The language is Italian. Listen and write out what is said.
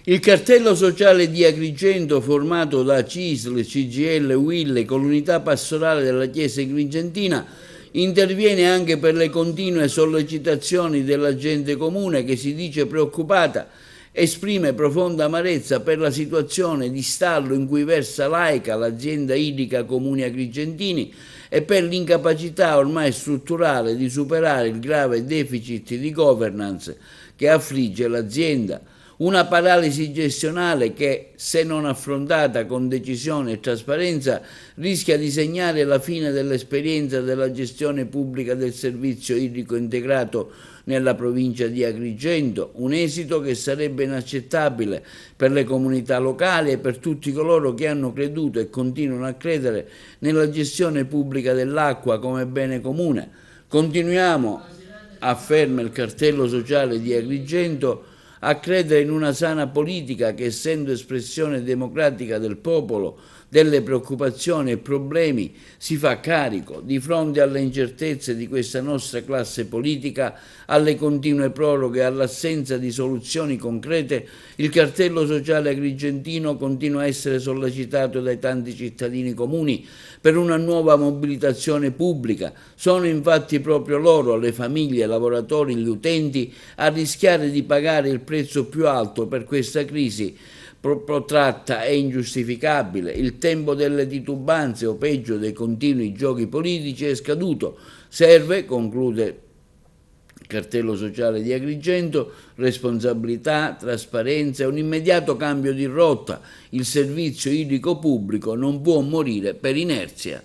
Il cartello sociale di Agrigento, formato da CISL, CGIL, UIL con l'unità pastorale della Chiesa Agrigentina, interviene anche per le continue sollecitazioni della gente comune che si dice preoccupata, esprime profonda amarezza per la situazione di stallo in cui versa l'AICA, l'azienda idrica Comuni Agrigentini, e per l'incapacità ormai strutturale di superare il grave deficit di governance che affligge l'azienda. Una paralisi gestionale che, se non affrontata con decisione e trasparenza, rischia di segnare la fine dell'esperienza della gestione pubblica del servizio idrico integrato nella provincia di Agrigento, un esito che sarebbe inaccettabile per le comunità locali e per tutti coloro che hanno creduto e continuano a credere nella gestione pubblica dell'acqua come bene comune. Continuiamo, afferma il cartello sociale di Agrigento, a credere in una sana politica che, essendo espressione democratica del popolo, delle preoccupazioni e problemi, si fa carico di fronte alle incertezze di questa nostra classe politica, alle continue proroghe e all'assenza di soluzioni concrete. Il cartello sociale agrigentino continua a essere sollecitato dai tanti cittadini comuni per una nuova mobilitazione pubblica. Sono infatti proprio loro, le famiglie, i lavoratori, gli utenti, a rischiare di pagare il prezzo più alto per questa crisi protratta e ingiustificabile. Il tempo delle titubanze o peggio dei continui giochi politici è scaduto. Serve, conclude il cartello sociale di Agrigento, responsabilità, trasparenza e un immediato cambio di rotta. Il servizio idrico pubblico non può morire per inerzia.